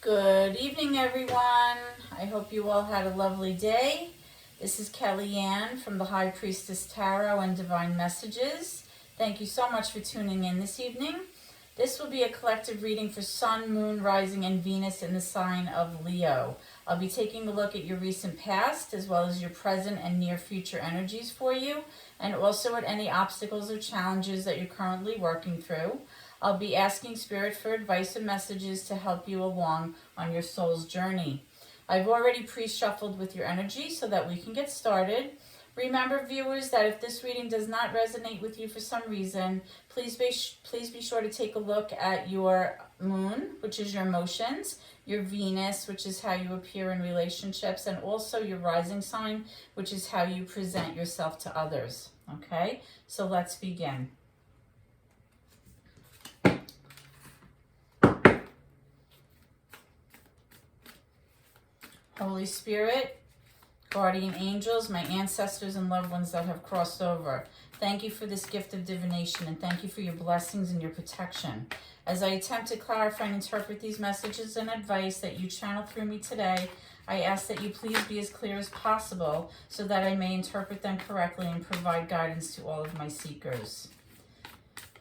Good evening, everyone. I hope you all had a lovely day. This is Kellyanne from the High Priestess Tarot and Divine Messages. Thank you so much for tuning in this evening. This will be a collective reading for Sun, Moon, Rising, and Venus in the sign of Leo. I'll be taking a look at your recent past as well as your present and near future energies for you, and also at any obstacles or challenges that you're currently working through. I'll be asking Spirit for advice and messages to help you along on your soul's journey. I've already pre-shuffled with your energy so that we can get started. Remember, viewers, that if this reading does not resonate with you for some reason, please be sure to take a look at your moon, which is your emotions, your Venus, which is how you appear in relationships, and also your rising sign, which is how you present yourself to others. Okay, so let's begin. Holy Spirit, guardian angels, my ancestors and loved ones that have crossed over, thank you for this gift of divination, and thank you for your blessings and your protection. As I attempt to clarify and interpret these messages and advice that you channel through me today, I ask that you please be as clear as possible so that I may interpret them correctly and provide guidance to all of my seekers.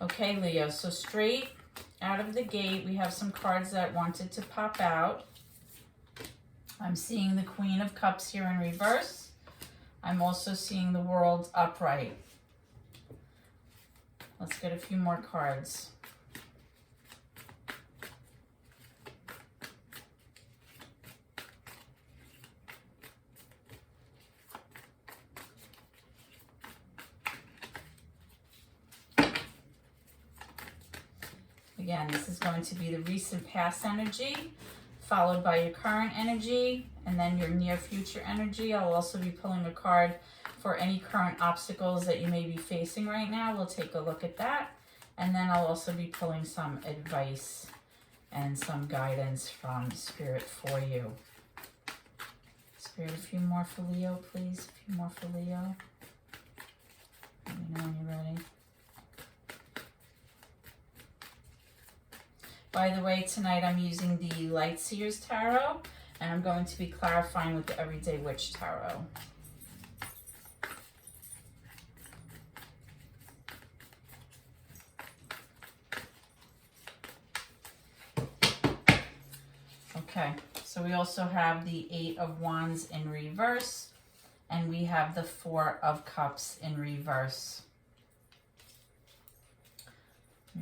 Okay, Leo, so straight out of the gate, we have some cards that wanted to pop out. I'm seeing the Queen of Cups here in reverse. I'm also seeing the World upright. Let's get a few more cards. Again, this is going to be the recent past energy, followed by your current energy, and then your near future energy. I'll also be pulling a card for any current obstacles that you may be facing right now. We'll take a look at that. And then I'll also be pulling some advice and some guidance from Spirit for you. Spirit, a few more for Leo, please. A few more for Leo. Let me know when you're ready. By the way, tonight I'm using the Light Seers Tarot, and I'm going to be clarifying with the Everyday Witch Tarot. Okay, so we also have the Eight of Wands in reverse, and we have the Four of Cups in reverse.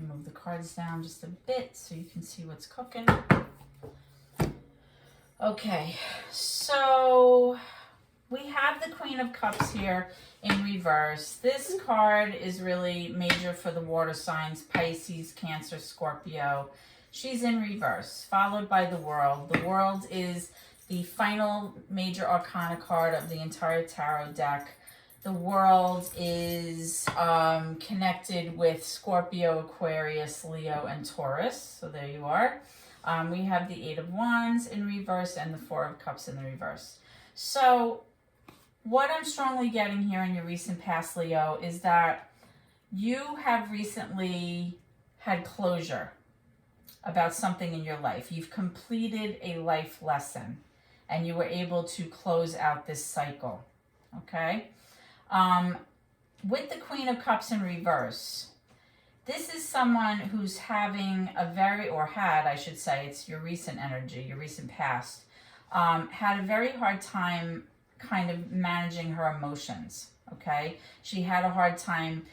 Move the cards down just a bit so you can see what's cooking. Okay, so we have the Queen of Cups here in reverse. This card is really major for the water signs, Pisces, Cancer, Scorpio. She's in reverse, followed by the World. The World is the final major arcana card of the entire tarot deck. The World is connected with Scorpio, Aquarius, Leo, and Taurus. So there you are. We have the Eight of Wands in reverse and the Four of Cups in the reverse. So what I'm strongly getting here in your recent past, Leo, is that you have recently had closure about something in your life. You've completed a life lesson and you were able to close out this cycle. Okay? With the Queen of Cups in reverse, this is someone who's having a very, or had, I should say, it's your recent energy, your recent past, had a very hard time kind of managing her emotions, okay? She had a hard time,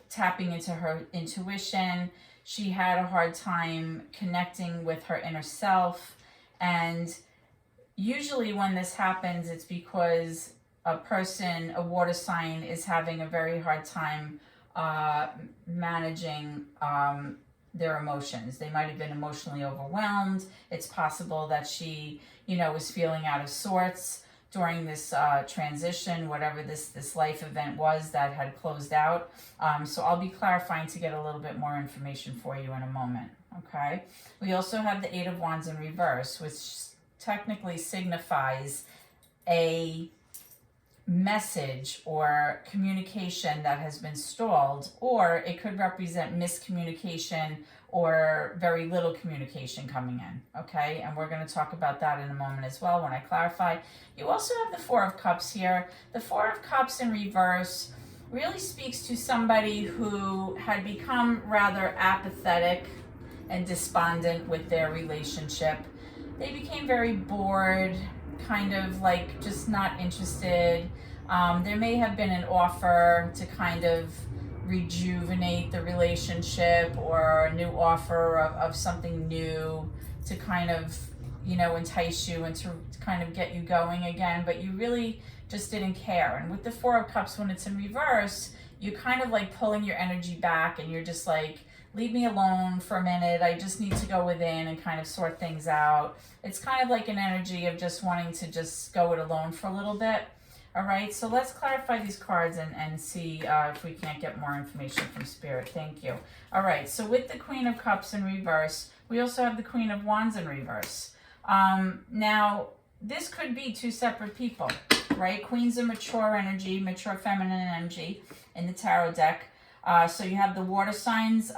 tapping into her intuition. She had a hard time connecting with her inner self. And usually when this happens, it's because a person, a water sign, is having a very hard time managing their emotions. They might have been emotionally overwhelmed. It's possible that she, was feeling out of sorts during this transition, whatever this life event was that had closed out. So I'll be clarifying to get a little bit more information for you in a moment, okay? We also have the Eight of Wands in reverse, which technically signifies a message or communication that has been stalled, or it could represent miscommunication or very little communication coming in, okay? And we're going to talk about that in a moment as well when I clarify. You also have the Four of Cups here. The Four of Cups in reverse really speaks to somebody who had become rather apathetic and despondent with their relationship. They became very bored, kind of like just not interested. There may have been an offer to kind of rejuvenate the relationship, or a new offer of something new to kind of, you know, entice you and to kind of get you going again, but you really just didn't care. And with the Four of Cups, when it's in reverse, you kind of like pulling your energy back and you're just like, leave me alone for a minute. I just need to go within and kind of sort things out. It's kind of like an energy of just wanting to just go it alone for a little bit. All right, so let's clarify these cards and see if we can't get more information from Spirit. Thank you. All right, so with the Queen of Cups in reverse, we also have the Queen of Wands in reverse. Now, this could be two separate people, right? Queen's a mature energy, mature feminine energy in the tarot deck. So you have the water signs,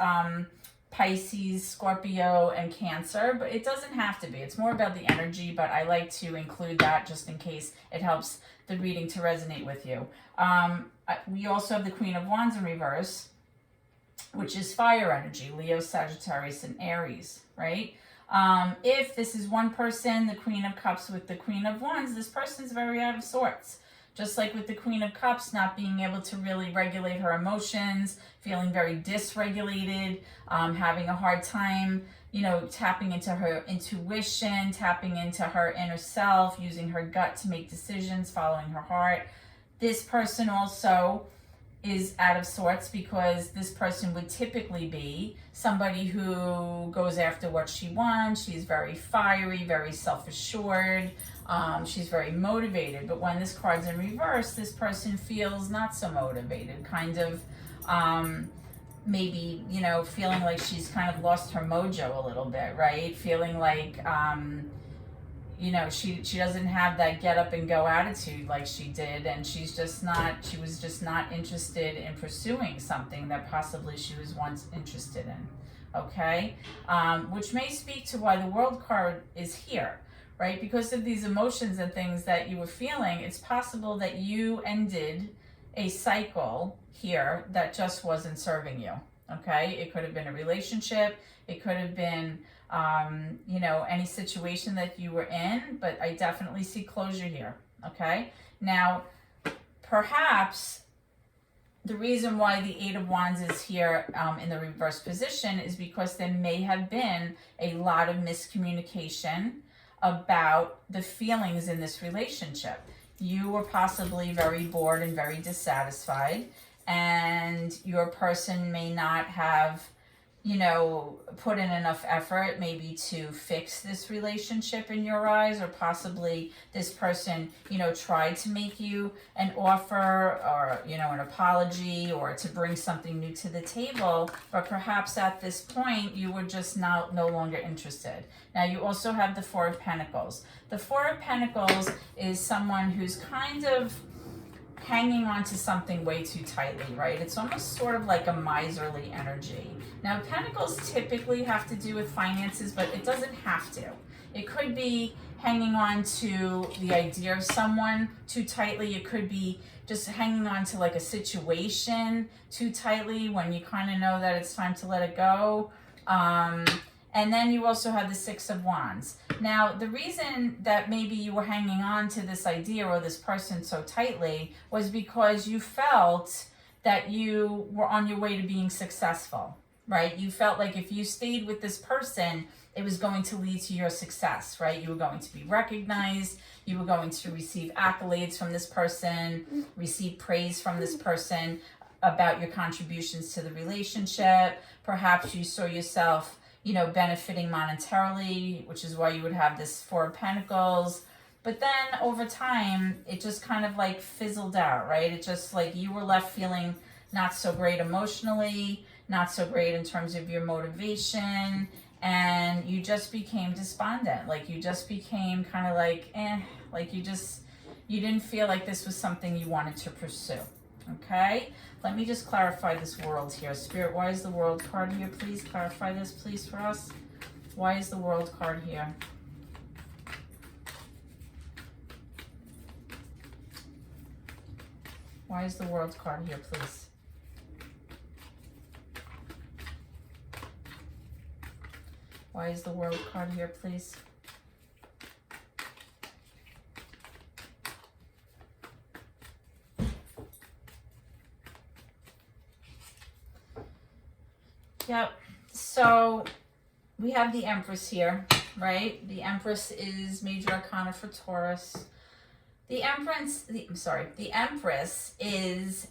Pisces, Scorpio, and Cancer, but it doesn't have to be. It's more about the energy, but I like to include that just in case it helps the reading to resonate with you. We also have the Queen of Wands in reverse, which is fire energy, Leo, Sagittarius, and Aries, right? If this is one person, the Queen of Cups with the Queen of Wands, this person's very out of sorts. Just like with the Queen of Cups, not being able to really regulate her emotions, feeling very dysregulated, having a hard time, you know, tapping into her intuition, tapping into her inner self, using her gut to make decisions, following her heart. This person also is out of sorts because this person would typically be somebody who goes after what she wants. She's very fiery, very self-assured. She's very motivated. But when this card's in reverse, this person feels not so motivated, kind of maybe, you know, feeling like she's kind of lost her mojo a little bit, right? Feeling like, you know, she doesn't have that get up and go attitude like she did, and she was just not interested in pursuing something that possibly she was once interested in, okay? Which may speak to why the World card is here, right? Because of these emotions and things that you were feeling, it's possible that you ended a cycle here that just wasn't serving you, okay? It could have been a relationship, it could have been you know, any situation that you were in, but I definitely see closure here, okay? Now, perhaps the reason why the Eight of Wands is here in the reverse position is because there may have been a lot of miscommunication about the feelings in this relationship. You were possibly very bored and very dissatisfied, and your person may not have, you know, put in enough effort maybe to fix this relationship in your eyes, or possibly this person, you know, tried to make you an offer or, you know, an apology or to bring something new to the table, but perhaps at this point you were just no longer interested. Now you also have the Four of Pentacles. The Four of Pentacles is someone who's kind of hanging on to something way too tightly, right? It's almost sort of like a miserly energy. Now, Pentacles typically have to do with finances, but it doesn't have to. It could be hanging on to the idea of someone too tightly. It could be just hanging on to like a situation too tightly when you kind of know that it's time to let it go. And then you also have the Six of Wands. Now, the reason that maybe you were hanging on to this idea or this person so tightly was because you felt that you were on your way to being successful, right? You felt like if you stayed with this person, it was going to lead to your success, right? You were going to be recognized. You were going to receive accolades from this person, receive praise from this person about your contributions to the relationship. Perhaps you saw yourself, you know, benefiting monetarily, which is why you would have this Four of Pentacles. But then over time, it just kind of like fizzled out, right? It just like you were left feeling not so great emotionally, not so great in terms of your motivation, and you just became despondent. Like you just became kind of like, like you didn't feel like this was something you wanted to pursue. Okay, let me just clarify this world here. Spirit, why is the world card here? Please clarify this, please, for us. Why is the world card here? Why is the world card here, please? Why is the world card here, please? Yep, so we have the Empress here, right? The Empress is major arcana for Taurus. The Empress is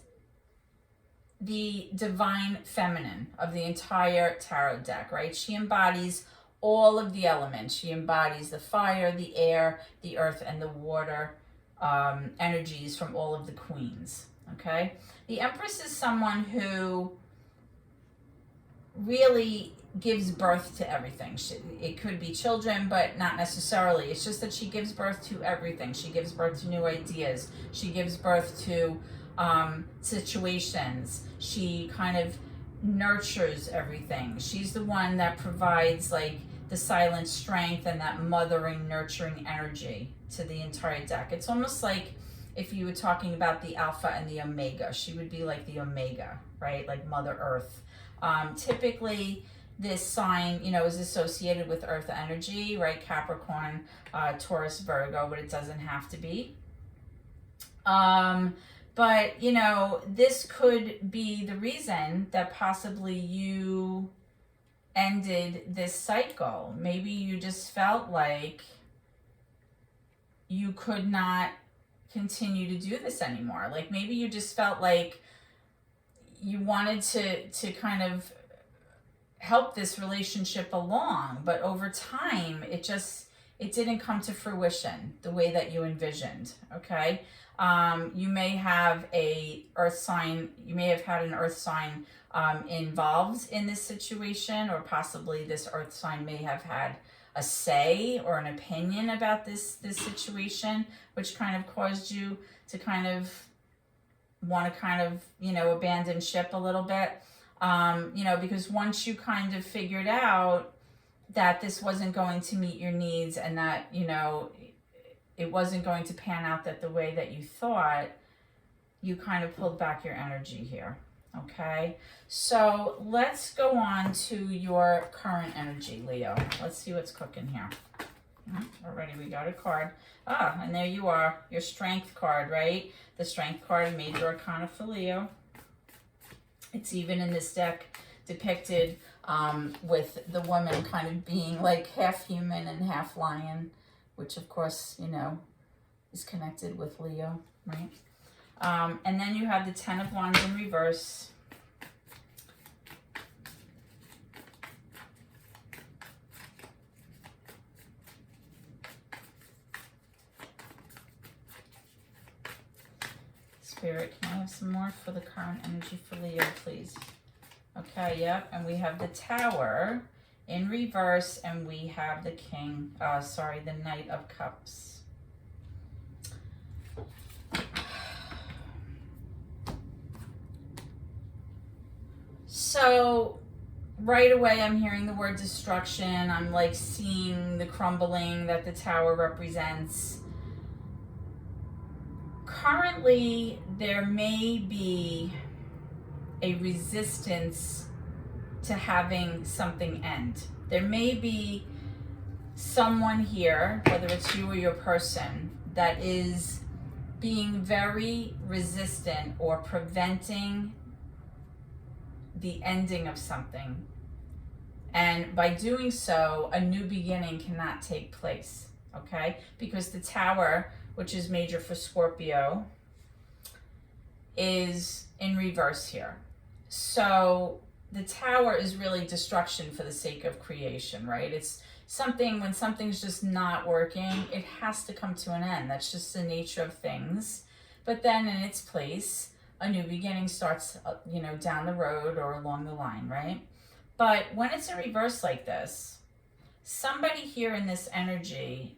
the divine feminine of the entire tarot deck, right? She embodies all of the elements. She embodies the fire, the air, the earth, and the water energies from all of the queens, okay? The Empress is someone who really gives birth to everything. It could be children, but not necessarily. It's just that she gives birth to everything. She gives birth to new ideas. She gives birth to situations. She kind of nurtures everything. She's the one that provides like the silent strength and that mothering, nurturing energy to the entire deck. It's almost like if you were talking about the Alpha and the Omega. She would be like the Omega, right? Like Mother Earth. Typically, this sign, is associated with earth energy, right? Capricorn, Taurus, Virgo, but it doesn't have to be. But, this could be the reason that possibly you ended this cycle. Maybe you just felt like you could not continue to do this anymore. Like maybe you just felt like you wanted to kind of help this relationship along, but over time it didn't come to fruition the way that you envisioned. Okay, you may have a earth sign, you may have had an earth sign involved in this situation, or possibly this earth sign may have had a say or an opinion about this situation, which kind of caused you to kind of want to abandon ship a little bit, because once you kind of figured out that this wasn't going to meet your needs and that, it wasn't going to pan out that the way that you thought, you kind of pulled back your energy here. Okay, so let's go on to your current energy, Leo. Let's see what's cooking here. Already we got a card. And there you are, your Strength card, right? The Strength card, major arcana for Leo. It's even in this deck depicted with the woman kind of being like half human and half lion, which of course, is connected with Leo, right? And then you have the Ten of Wands in reverse. Spirit, can I have some more for the current energy for Leo, please? Okay, yep. And we have the Tower in reverse, and we have the the Knight of Cups. So right away I'm hearing the word destruction. I'm like seeing the crumbling that the Tower represents. Currently, there may be a resistance to having something end. There may be someone here, whether it's you or your person, that is being very resistant or preventing the ending of something. And by doing so, a new beginning cannot take place, okay? Because the Tower, which is major for Scorpio, is in reverse here. So the Tower is really destruction for the sake of creation, right? It's something, when something's just not working, it has to come to an end. That's just the nature of things. But then in its place, a new beginning starts, down the road or along the line, right? But when it's in reverse like this, somebody here in this energy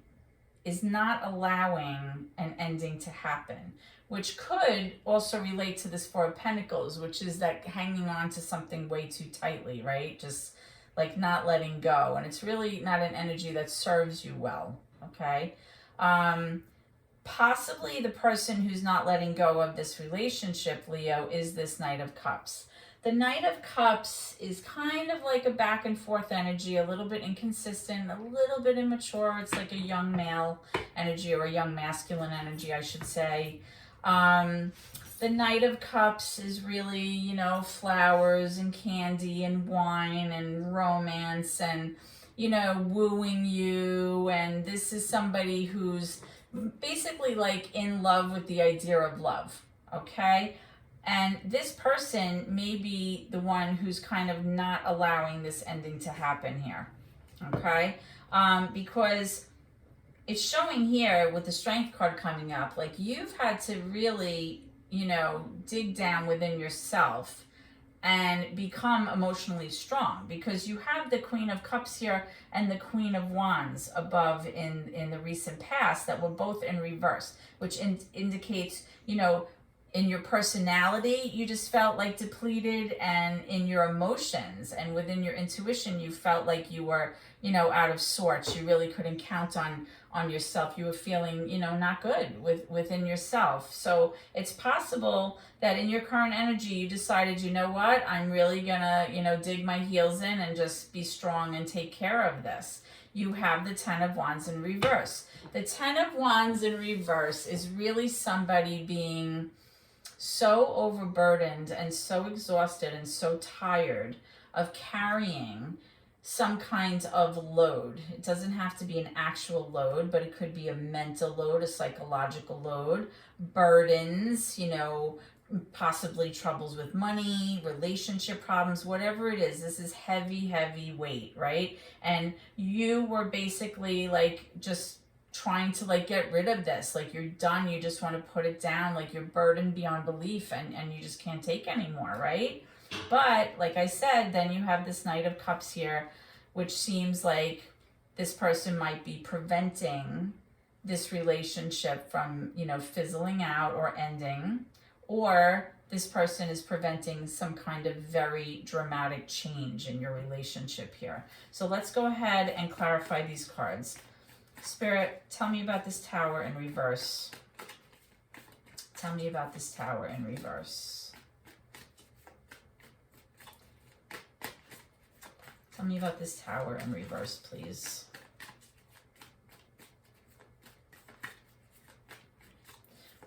is not allowing an ending to happen, which could also relate to this Four of Pentacles, which is that hanging on to something way too tightly, right? Just like not letting go. And it's really not an energy that serves you well, okay? Possibly the person who's not letting go of this relationship, Leo, is this Knight of Cups. The Knight of Cups is kind of like a back and forth energy, a little bit inconsistent, a little bit immature. It's like a young male energy, or a young masculine energy, I should say. The Knight of Cups is really, you know, flowers and candy and wine and romance and, you know, wooing you. And this is somebody who's basically like in love with the idea of love, okay? And this person may be the one who's kind of not allowing this ending to happen here, okay? Because it's showing here with the Strength card coming up, like you've had to really, you know, dig down within yourself and become emotionally strong, because you have the Queen of Cups here and the Queen of Wands above in the recent past that were both in reverse, which indicates, you know, in your personality, you just felt like depleted, and in your emotions and within your intuition, you felt like you were, you know, out of sorts. You really couldn't count on yourself. You were feeling, you know, not good within yourself. So it's possible that in your current energy, you decided, you know what, I'm really gonna, you know, dig my heels in and just be strong and take care of this. You have the Ten of Wands in reverse. The Ten of Wands in reverse is really somebody being so overburdened and so exhausted and so tired of carrying some kind of load. It doesn't have to be an actual load, but it could be a mental load, a psychological load, burdens, you know, possibly troubles with money, relationship problems, whatever it is. This is heavy, heavy weight, right? And you were basically like just trying to like get rid of this, like you're done, you just want to put it down, like you're burdened beyond belief, and you just can't take anymore, right? But like I said, then you have this Knight of Cups here, which seems like this person might be preventing this relationship from, you know, fizzling out or ending, or this person is preventing some kind of very dramatic change in your relationship here. So let's go ahead and clarify these cards. Spirit, tell me about this Tower in reverse. Tell me about this Tower in reverse. Tell me about this Tower in reverse, please.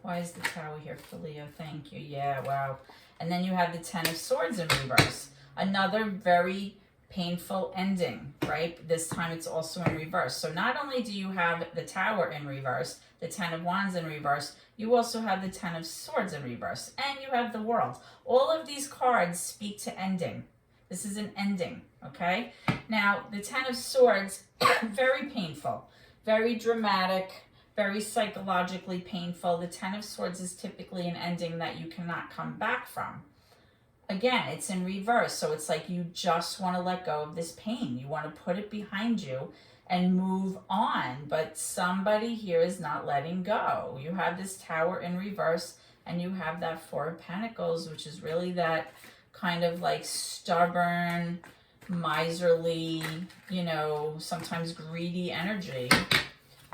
Why is the Tower here for Leo? Thank you. Yeah, wow. And then you have the Ten of Swords in reverse. Another very painful ending, right? This time it's also in reverse. So not only do you have the Tower in reverse, the Ten of Wands in reverse, you also have the Ten of Swords in reverse, and you have the World. All of these cards speak to ending. This is an ending, okay? Now, the Ten of Swords, very painful, very dramatic, very psychologically painful. The Ten of Swords is typically an ending that you cannot come back from. Again, it's in reverse, so it's like you just want to let go of this pain. You want to put it behind you and move on, but somebody here is not letting go. You have this Tower in reverse, and you have that Four of Pentacles, which is really that kind of like stubborn, miserly, you know, sometimes greedy energy,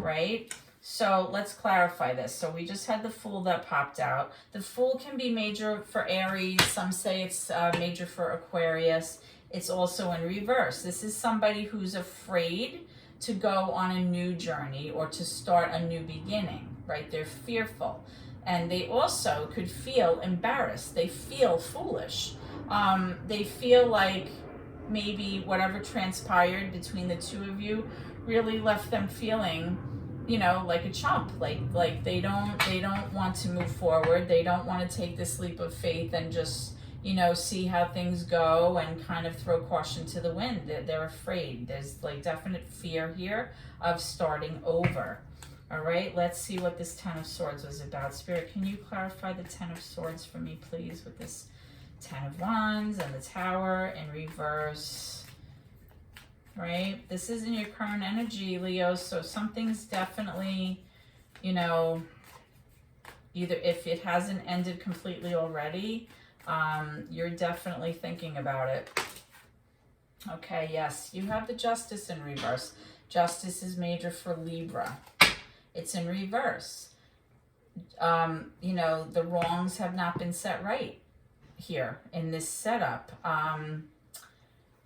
right? So let's clarify this. So we just had the Fool that popped out. The Fool can be major for Aries. Some say it's major for Aquarius. It's also in reverse. This is somebody who's afraid to go on a new journey or to start a new beginning, right? They're fearful. And they also could feel embarrassed. They feel foolish. They feel like maybe whatever transpired between the two of you really left them feeling, you know, like a chump, like they don't want to move forward. They don't want to take this leap of faith and just, you know, see how things go and kind of throw caution to the wind. They're afraid. There's like definite fear here of starting over. All right, let's see what this Ten of Swords was about. Spirit, can you clarify the Ten of Swords for me, please, with this Ten of Wands and the Tower in reverse? right? This isn't your current energy, Leo, so something's definitely, you know, either if it hasn't ended completely already, you're definitely thinking about it. Okay, yes, you have the Justice in reverse. Justice is major for Libra. It's in reverse. You know, the wrongs have not been set right here in this setup.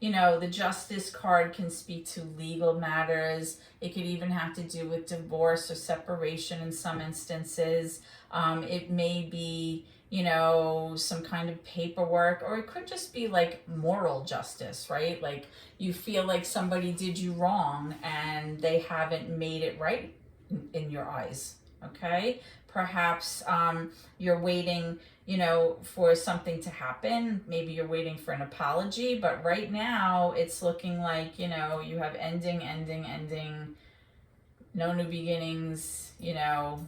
You know, the Justice card can speak to legal matters. It could even have to do with divorce or separation in some instances. It may be, you know, some kind of paperwork, or it could just be like moral justice, right? Like you feel like somebody did you wrong and they haven't made it right in your eyes, okay? Perhaps you're waiting, you know, for something to happen. Maybe you're waiting for an apology, but right now it's looking like, you know, you have ending, no new beginnings, you know,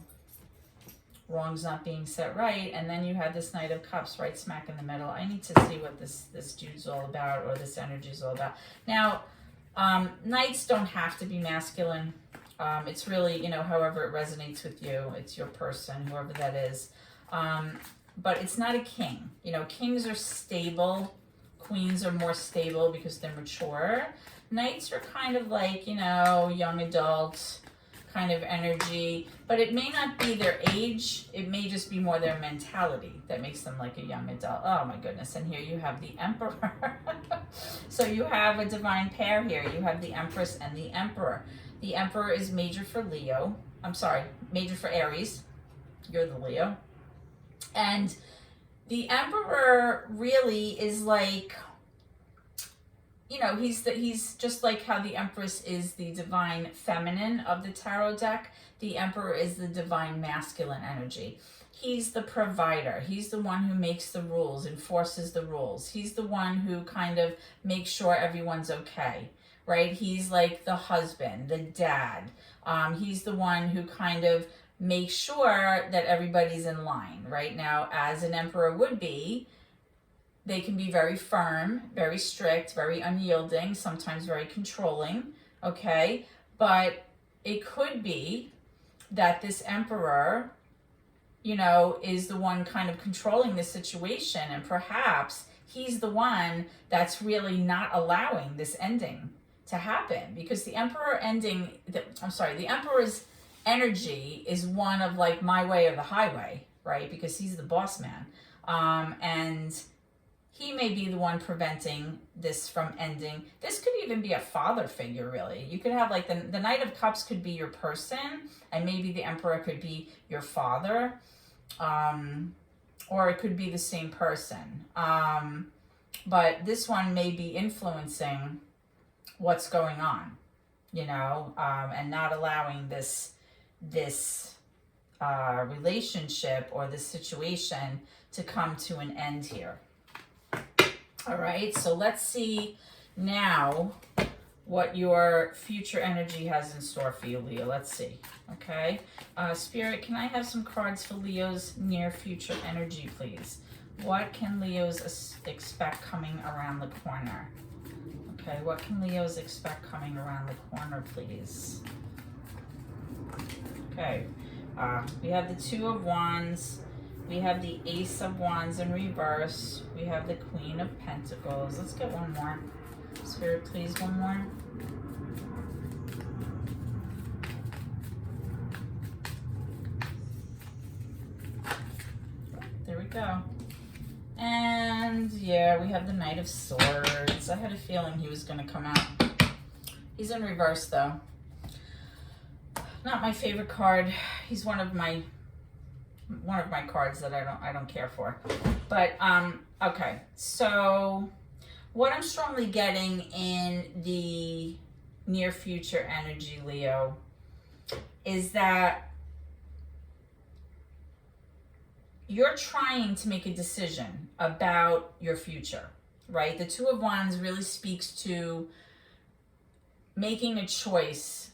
wrongs not being set right, and then you have this Knight of Cups right smack in the middle. I need to see what this dude's all about, or this energy is all about. Now, Knights don't have to be masculine. It's really, you know, however it resonates with you. It's your person, whoever that is. But it's not a king. You know, kings are stable. Queens are more stable because they're mature. Knights are kind of like, you know, young adult kind of energy. But it may not be their age. It may just be more their mentality that makes them like a young adult. Oh my goodness. And here you have the Emperor. So you have a divine pair here. You have the Empress and the Emperor. The Emperor is major for Leo. I'm sorry, major for Aries. You're the Leo. And the Emperor really is like, you know, he's just like how the Empress is the divine feminine of the tarot deck. The Emperor is the divine masculine energy. He's the provider. He's the one who makes the rules, enforces the rules. He's the one who kind of makes sure everyone's okay, right? He's like the husband, the dad. He's the one who kind of makes sure that everybody's in line, right? Now, as an emperor would be, they can be very firm, very strict, very unyielding, sometimes very controlling, okay? But it could be that this emperor, you know, is the one kind of controlling the situation, and perhaps he's the one that's really not allowing this ending to happen, because the emperor the emperor's energy is one of like my way or the highway, right? Because he's the boss man. And he may be the one preventing this from ending. This could even be a father figure, really. You could have like the Knight of Cups could be your person, and maybe the Emperor could be your father. Or it could be the same person. But this one may be influencing what's going on, you know, and not allowing this relationship or this situation to come to an end here. All right, so let's see now what your future energy has in store for you, Leo. Let's see, okay? Spirit, can I have some cards for Leo's near future energy, please? What can Leos expect coming around the corner? Okay, what can Leos expect coming around the corner, please? Okay, we have the Two of Wands. We have the Ace of Wands in reverse. We have the Queen of Pentacles. Let's get one more. Spirit, please, one more. There we go. And yeah, we have the Knight of Swords. I had a feeling he was going to come out. He's in reverse, though. Not my favorite card. He's one of my cards that I don't care for. But okay, so what I'm strongly getting in the near future energy, Leo, is that you're trying to make a decision about your future, right? The Two of Wands really speaks to making a choice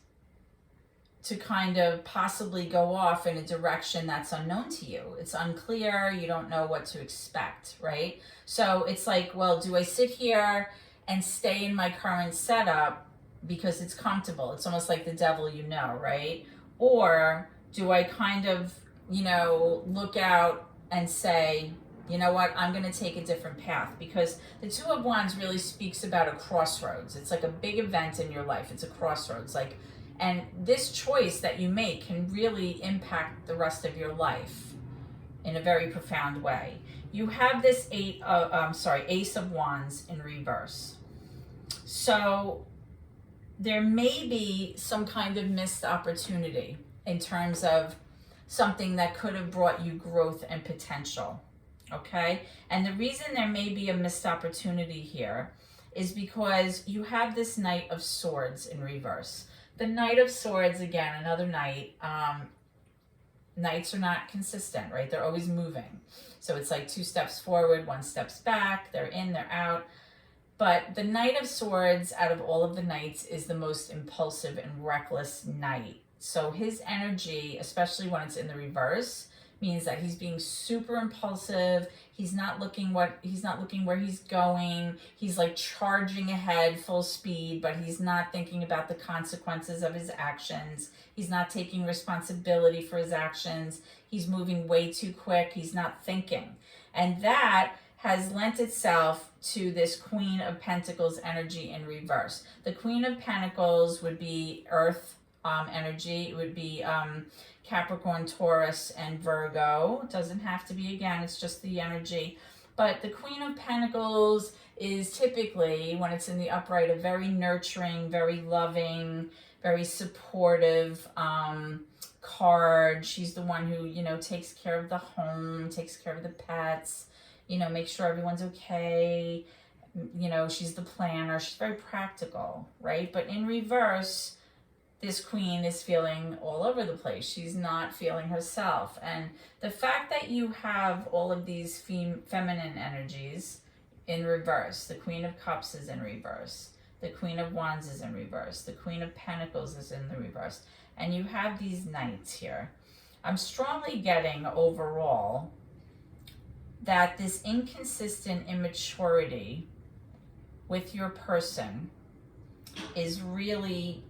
to kind of possibly go off in a direction that's unknown to you. It's unclear, you don't know what to expect, right? So it's like, well, do I sit here and stay in my current setup because it's comfortable. It's almost like the devil, right? Or do I kind of, look out and say, you know what, I'm going to take a different path? Because the Two of Wands really speaks about a crossroads. It's like a big event in your life. It's a crossroads. And this choice that you make can really impact the rest of your life in a very profound way. You have this Ace of Wands in reverse. So there may be some kind of missed opportunity in terms of something that could have brought you growth and potential. Okay? And the reason there may be a missed opportunity here is because you have this Knight of Swords in reverse. The Knight of Swords, again, another knight. Knights are not consistent, right? They're always moving. So it's like 2 steps forward, 1 steps back. They're in, they're out. But the Knight of Swords, out of all of the knights, is the most impulsive and reckless knight. So his energy, especially when it's in the reverse, means that he's being super impulsive. He's not looking where he's going. He's like charging ahead full speed, but he's not thinking about the consequences of his actions. He's not taking responsibility for his actions. He's moving way too quick. He's not thinking. And that has lent itself to this Queen of Pentacles energy in reverse. The Queen of Pentacles would be Earth energy. It would be Capricorn, Taurus, and Virgo. It doesn't have to be, again, it's just the energy. But the Queen of Pentacles is typically, when it's in the upright, a very nurturing, very loving, very supportive card. She's the one who, takes care of the home, takes care of the pets, makes sure everyone's okay. She's the planner. She's very practical, right? But in reverse, this queen is feeling all over the place. She's not feeling herself. And the fact that you have all of these feminine energies in reverse, the Queen of Cups is in reverse, the Queen of Wands is in reverse, the Queen of Pentacles is in the reverse, and you have these knights here. I'm strongly getting overall that this inconsistent immaturity with your person is really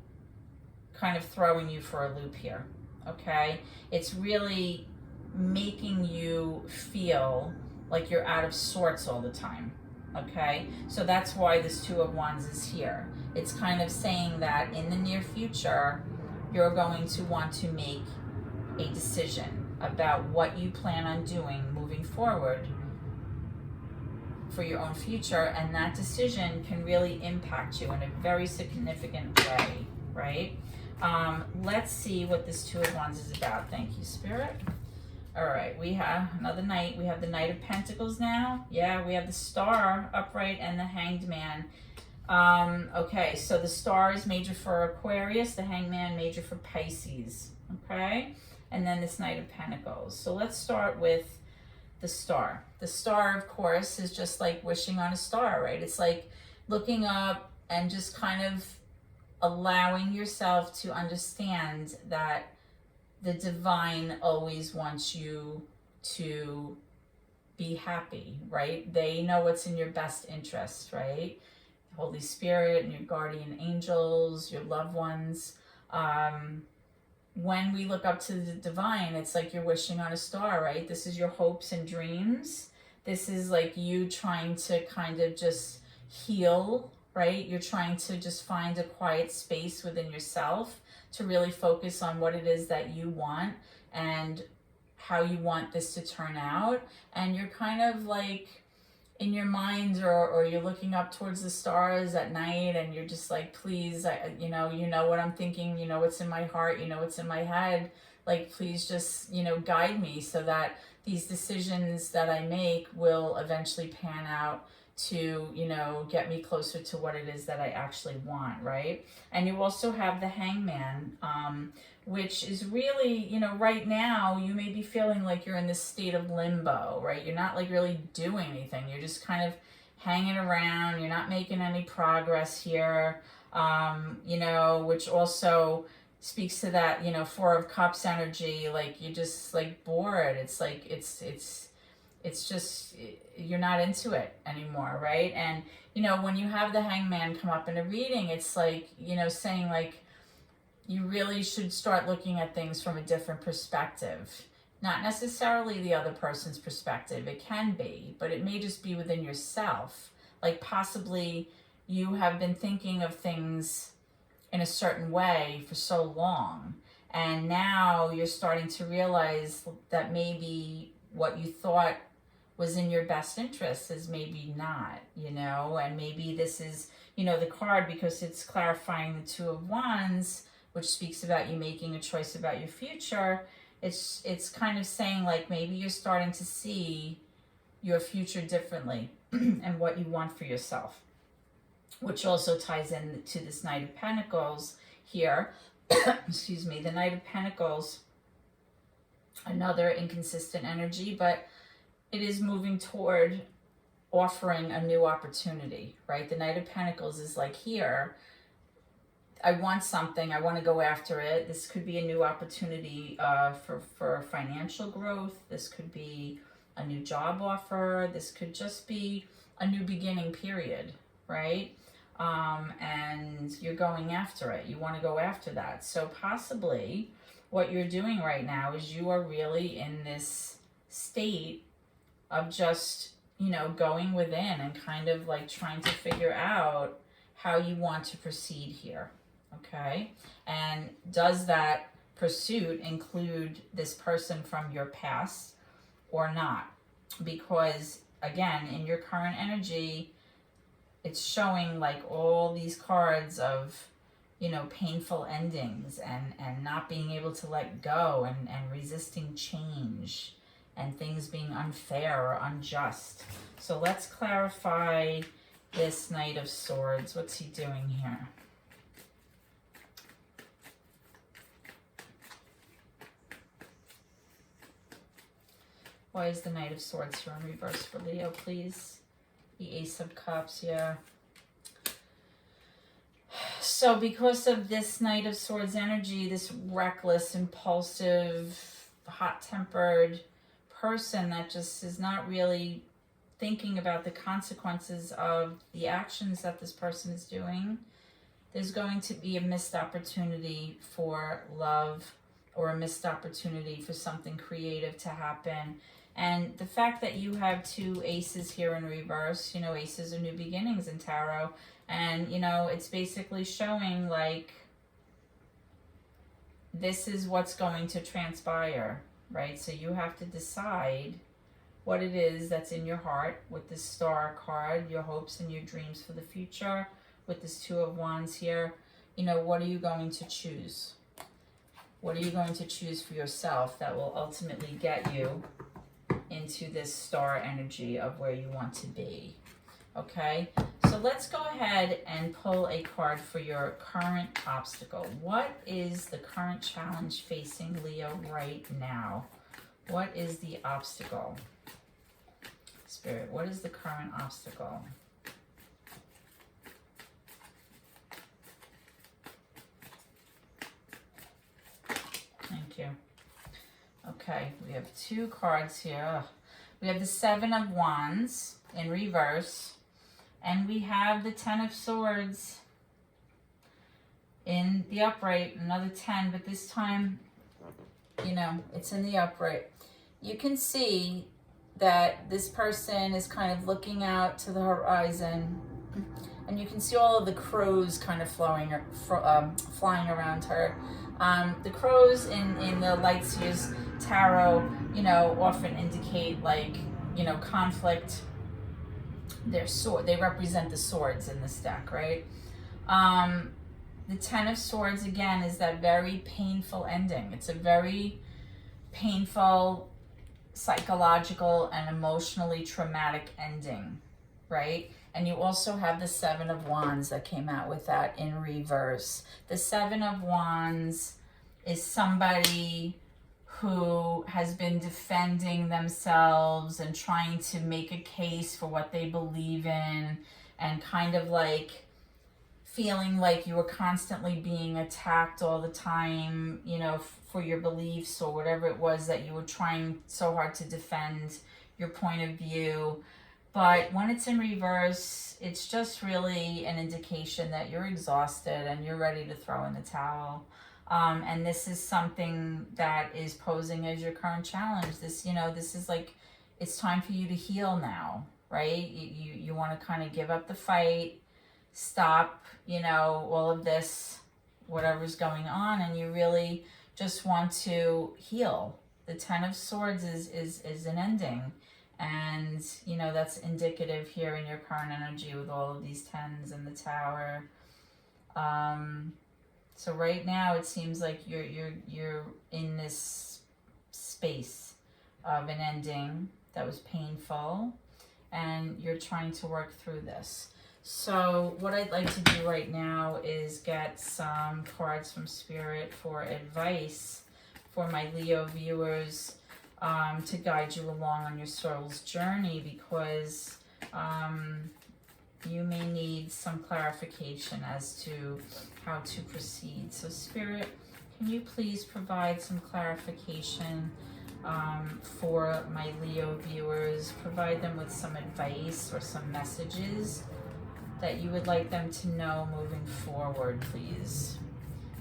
kind of throwing you for a loop here, okay? It's really making you feel like you're out of sorts all the time, okay? So that's why this Two of Wands is here. It's kind of saying that in the near future, you're going to want to make a decision about what you plan on doing moving forward for your own future, and that decision can really impact you in a very significant way, right? Let's see what this Two of Wands is about. Thank you, Spirit. All right, we have another knight. We have the Knight of Pentacles now. Yeah, we have the Star upright and the Hanged Man. Okay, so the Star is major for Aquarius, the Hanged Man major for Pisces, okay? And then this Knight of Pentacles. So let's start with the Star. The Star, of course, is just like wishing on a star, right? It's like looking up and just kind of allowing yourself to understand that the divine always wants you to be happy, right? They know what's in your best interest, right? Holy Spirit and your guardian angels, your loved ones. When we look up to the divine, it's like you're wishing on a star, right? This is your hopes and dreams. This is like you trying to kind of just heal, right? You're trying to just find a quiet space within yourself to really focus on what it is that you want and how you want this to turn out. And you're kind of like in your mind, or you're looking up towards the stars at night and you're just like, please, you know what I'm thinking, you know what's in my heart, you know what's in my head, like please just, guide me so that these decisions that I make will eventually pan out to, get me closer to what it is that I actually want, right? And you also have the Hangman, which is really, right now you may be feeling like you're in this state of limbo, right? You're not like really doing anything. You're just kind of hanging around. You're not making any progress here, which also speaks to that, Four of Cups energy. Like you're just like bored. It's like, it's it's just, you're not into it anymore, right? And, you know, when you have the Hangman come up in a reading, it's like, you know, saying like, you really should start looking at things from a different perspective. Not necessarily the other person's perspective. It can be, but it may just be within yourself. Like possibly you have been thinking of things in a certain way for so long, and now you're starting to realize that maybe what you thought was in your best interest is maybe not, you know, and maybe this is, you know, the card, because it's clarifying the Two of Wands, which speaks about you making a choice about your future. It's kind of saying like maybe you're starting to see your future differently and what you want for yourself, which also ties in to this Knight of Pentacles here. Excuse me, the Knight of Pentacles, another inconsistent energy, but it is moving toward offering a new opportunity, right? The Knight of Pentacles is like, here, I want something, I want to go after it. This could be a new opportunity for financial growth. This could be a new job offer. This could just be a new beginning, period, right? And you're going after it. You want to go after that. So possibly what you're doing right now is you are really in this state of just, you know, going within and kind of like trying to figure out how you want to proceed here. Okay? And does that pursuit include this person from your past or not? Because again, in your current energy, it's showing like all these cards of, you know, painful endings and not being able to let go and resisting change and things being unfair or unjust. So let's clarify this Knight of Swords. What's he doing here? Why is the Knight of Swords here in reverse for Leo, please? The Ace of Cups, yeah. So because of this Knight of Swords energy, this reckless, impulsive, hot-tempered person that just is not really thinking about the consequences of the actions that this person is doing, there's going to be a missed opportunity for love or a missed opportunity for something creative to happen. And the fact that you have two aces here in reverse, you know, aces are new beginnings in tarot. And, you know, it's basically showing like this is what's going to transpire, right? So you have to decide what it is that's in your heart with this Star card, your hopes and your dreams for the future. With this Two of Wands here, you know, what are you going to choose? What are you going to choose for yourself that will ultimately get you into this Star energy of where you want to be? Okay, so let's go ahead and pull a card for your current obstacle. What is the current challenge facing Leo right now? What is the obstacle? Spirit, what is the current obstacle? Thank you. Okay, we have two cards here. We have the Seven of Wands in reverse, and we have the Ten of Swords in the upright, another 10, but this time, you know, it's in the upright. You can see that this person is kind of looking out to the horizon, and you can see all of the crows kind of flying around her. The crows in the Lightseers Tarot, you know, often indicate like, you know, conflict. They represent the swords in this deck, right? The Ten of Swords, again, is that very painful ending. It's a very painful, psychological, and emotionally traumatic ending, right? And you also have the Seven of Wands that came out with that in reverse. The Seven of Wands is somebody who has been defending themselves and trying to make a case for what they believe in, and kind of like feeling like you were constantly being attacked all the time, you know, for your beliefs or whatever it was that you were trying so hard to defend your point of view. But when it's in reverse, it's just really an indication that you're exhausted and you're ready to throw in the towel. And this is something that is posing as your current challenge. This, this is like, it's time for you to heal now, right? You want to kind of give up the fight, stop, all of this, whatever's going on, and you really just want to heal. The Ten of Swords is an ending. And, that's indicative here in your current energy with all of these tens and the Tower. So right now it seems like you're in this space of an ending that was painful, and you're trying to work through this. So what I'd like to do right now is get some cards from Spirit for advice for my Leo viewers, to guide you along on your soul's journey, because you may need some clarification as to how to proceed. So Spirit, can you please provide some clarification for my Leo viewers? Provide them with some advice or some messages that you would like them to know moving forward, please.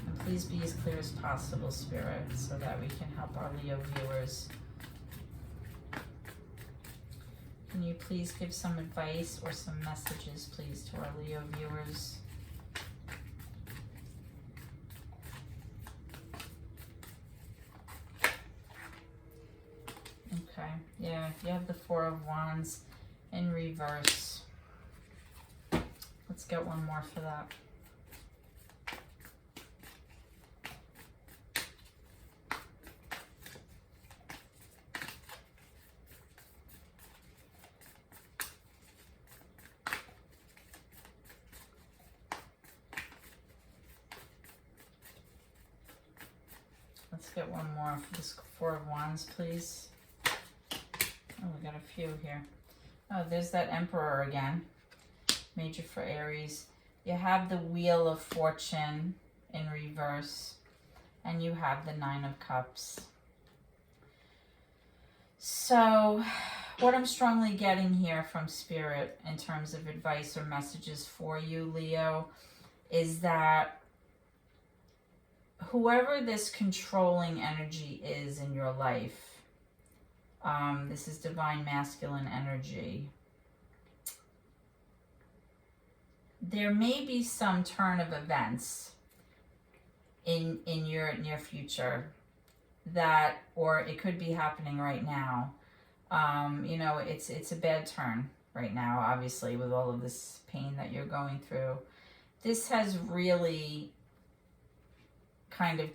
And please be as clear as possible, Spirit, so that we can help our Leo viewers. Can you please give some advice or some messages, please, to our Leo viewers? Okay, yeah, you have the Four of Wands in reverse. Let's get one more for that. Let's get one more for this Four of Wands, please. Oh, we got a few here. Oh, there's that Emperor again. Major for Aries. You have the Wheel of Fortune in reverse, and you have the Nine of Cups. So what I'm strongly getting here from Spirit in terms of advice or messages for you, Leo, is that whoever this controlling energy is in your life, this is divine masculine energy, there may be some turn of events in your near future that, or it could be happening right now. It's a bad turn right now, obviously, with all of this pain that you're going through. This has really kind of,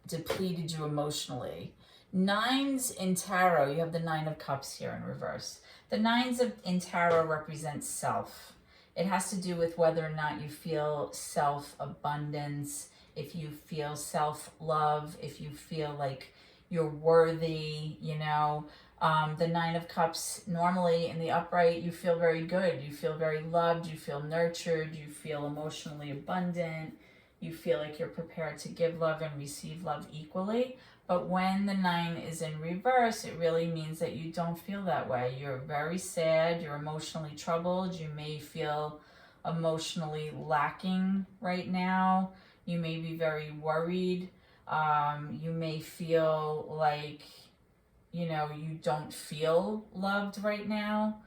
depleted you emotionally. Nines in tarot, you have the Nine of Cups here in reverse. The nines in tarot represent self. It has to do with whether or not you feel self-abundance, if you feel self-love, if you feel like you're worthy, The Nine of Cups, normally in the upright, you feel very good. You feel very loved. You feel nurtured. You feel emotionally abundant. You feel like you're prepared to give love and receive love equally. But when the nine is in reverse, it really means that you don't feel that way. You're very sad. You're emotionally troubled. You may feel emotionally lacking right now. You may be very worried. You may feel like, you don't feel loved right now.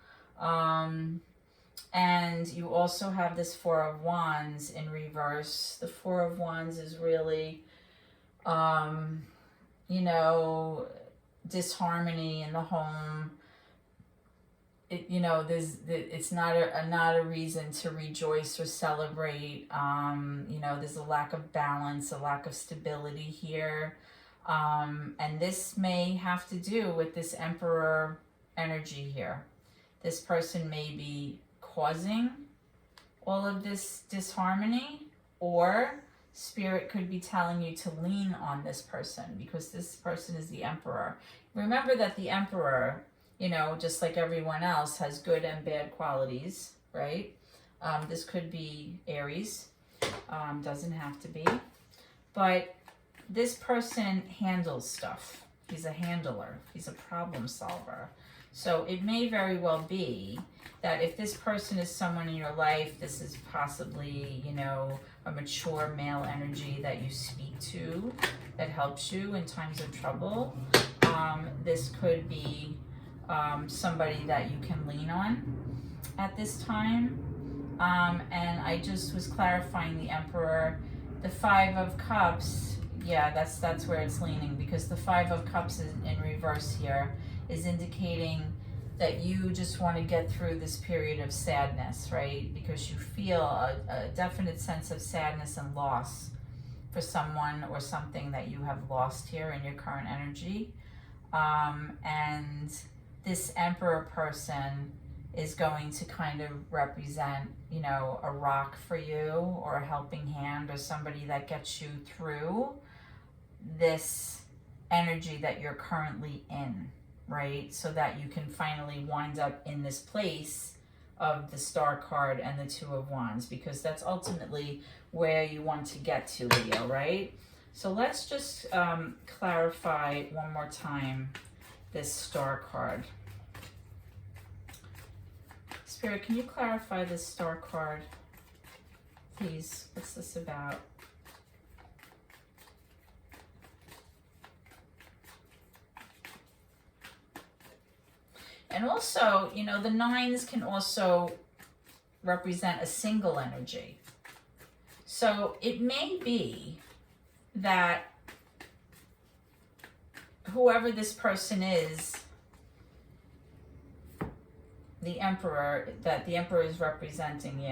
And you also have this Four of Wands in reverse. The Four of Wands is really, disharmony in the home. It's not a reason to rejoice or celebrate. There's a lack of balance, a lack of stability here. And this may have to do with this Emperor energy here. This person may be causing all of this disharmony, or Spirit could be telling you to lean on this person because this person is the Emperor. Remember that the Emperor, just like everyone else, has good and bad qualities, right? This could be Aries, doesn't have to be. But this person handles stuff. He's a handler. He's a problem solver. So it may very well be that if this person is someone in your life, this is possibly, you know, a mature male energy that you speak to that helps you in times of trouble. This could be somebody that you can lean on at this time. And I just was clarifying the Emperor. The Five of Cups, yeah, that's where it's leaning, because the Five of Cups is in reverse here, is indicating that you just want to get through this period of sadness, right? Because you feel a definite sense of sadness and loss for someone or something that you have lost here in your current energy. And this Emperor person is going to kind of represent, you know, a rock for you, or a helping hand, or somebody that gets you through this energy that you're currently in, right? So that you can finally wind up in this place of the Star card and the Two of Wands, because that's ultimately where you want to get to, Leo, right? So let's just clarify one more time this Star card. Spirit, can you clarify this Star card, please? What's this about? And also, you know, the nines can also represent a single energy. So it may be that whoever this person is, the Emperor, that the Emperor is representing,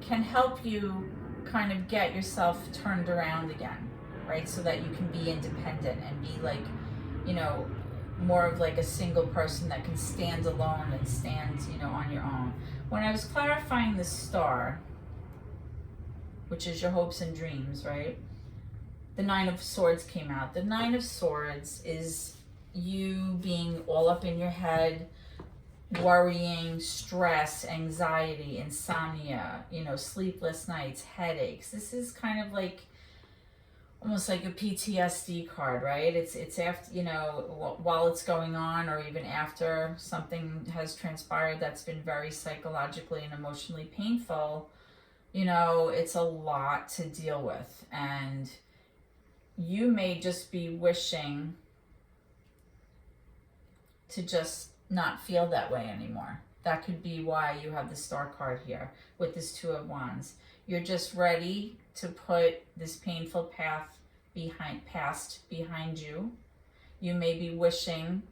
can help you kind of get yourself turned around again, right? So that you can be independent and be like, you know, more of like a single person that can stand alone and stand, you know, on your own. When I was clarifying the Star, which is your hopes and dreams, right? The Nine of Swords came out. The Nine of Swords is you being all up in your head, worrying, stress, anxiety, insomnia, you know, sleepless nights, headaches. This is kind of like almost like a PTSD card, right? It's after, you know, while it's going on, or even after something has transpired that's been very psychologically and emotionally painful, you know, it's a lot to deal with. And you may just be wishing to just not feel that way anymore. That could be why you have the Star card here with this Two of Wands. You're just ready to put this painful past behind you. You may be wishing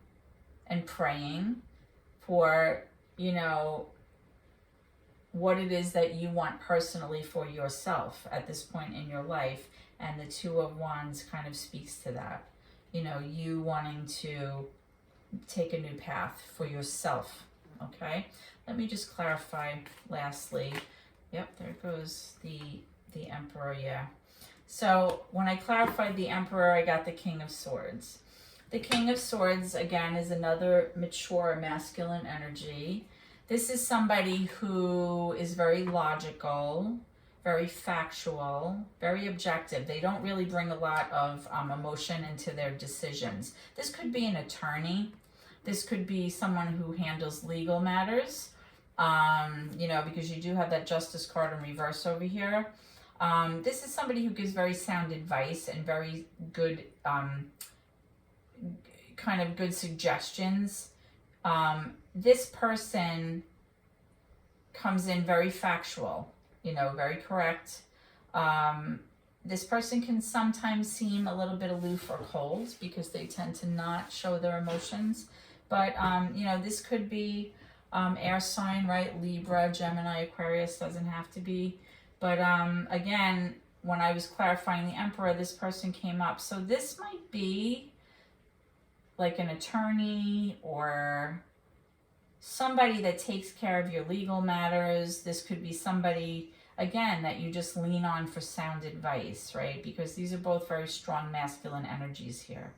and praying for, you know, what it is that you want personally for yourself at this point in your life. And the Two of Wands kind of speaks to that. You know, you wanting to take a new path for yourself, okay? Let me just clarify lastly. Yep, there goes the Emperor, yeah. So when I clarified the Emperor, I got the King of Swords. The King of Swords, again, is another mature masculine energy. This is somebody who is very logical, very factual, very objective. They don't really bring a lot of emotion into their decisions. This could be an attorney. This could be someone who handles legal matters, you know, because you do have that Justice card in reverse over here. This is somebody who gives very sound advice and very good, kind of good suggestions. This person comes in very factual, you know, very correct. This person can sometimes seem a little bit aloof or cold because they tend to not show their emotions. But, you know, this could be air sign, right? Libra, Gemini, Aquarius, doesn't have to be. But, again, when I was clarifying the Emperor, this person came up. So this might be like an attorney or somebody that takes care of your legal matters. This could be somebody, again, that you just lean on for sound advice, right? Because these are both very strong masculine energies here,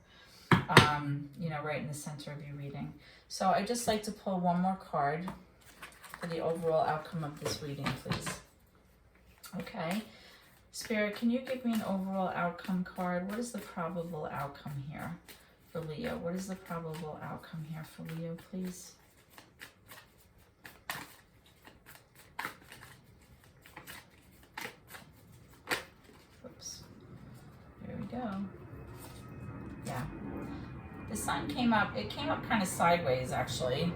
you know, right in the center of your reading. So I'd just like to pull one more card for the overall outcome of this reading, please. Okay. Spirit, can you give me an overall outcome card? What is the probable outcome here for Leo? What is the probable outcome here for Leo, please? Oops. There we go. Yeah. The sun came up. It came up kind of sideways, actually.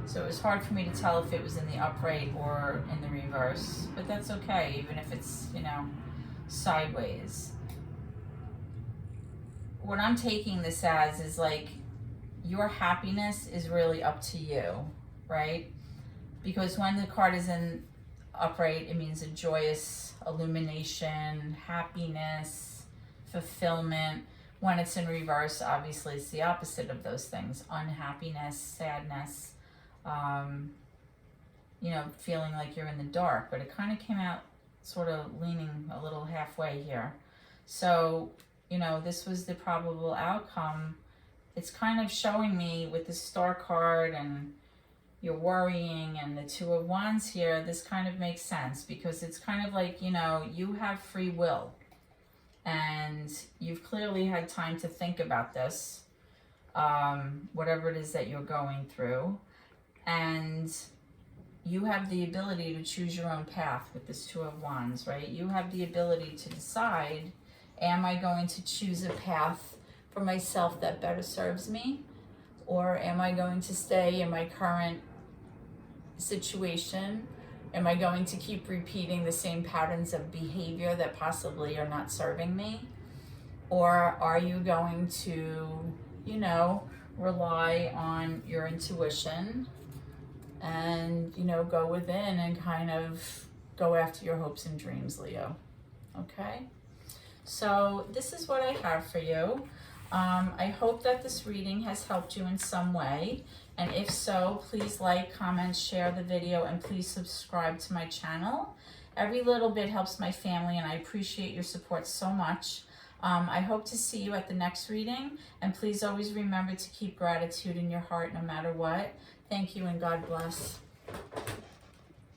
So it was hard for me to tell if it was in the upright or in the reverse. But that's okay, even if it's, you know, sideways. What I'm taking this as is like your happiness is really up to you, right? Because when the card is in upright, it means a joyous illumination, happiness, fulfillment. When it's in reverse, obviously it's the opposite of those things: unhappiness, sadness, you know, feeling like you're in the dark. But it kind of came out sort of leaning a little halfway here. So, you know, this was the probable outcome. It's kind of showing me with the Star card and you're worrying and the Two of Wands here, this kind of makes sense because it's kind of like, you know, you have free will and you've clearly had time to think about this, whatever it is that you're going through, and you have the ability to choose your own path with this Two of Wands, right? You have the ability to decide, am I going to choose a path for myself that better serves me? Or am I going to stay in my current situation? Am I going to keep repeating the same patterns of behavior that possibly are not serving me? Or are you going to, you know, rely on your intuition and, you know, go within and kind of go after your hopes and dreams, Leo? Okay? So this is what I have for you. I hope that this reading has helped you in some way. And if so, please like, comment, share the video, and please subscribe to my channel. Every little bit helps my family, and I appreciate your support so much. I hope to see you at the next reading. And please always remember to keep gratitude in your heart no matter what. Thank you, and God bless.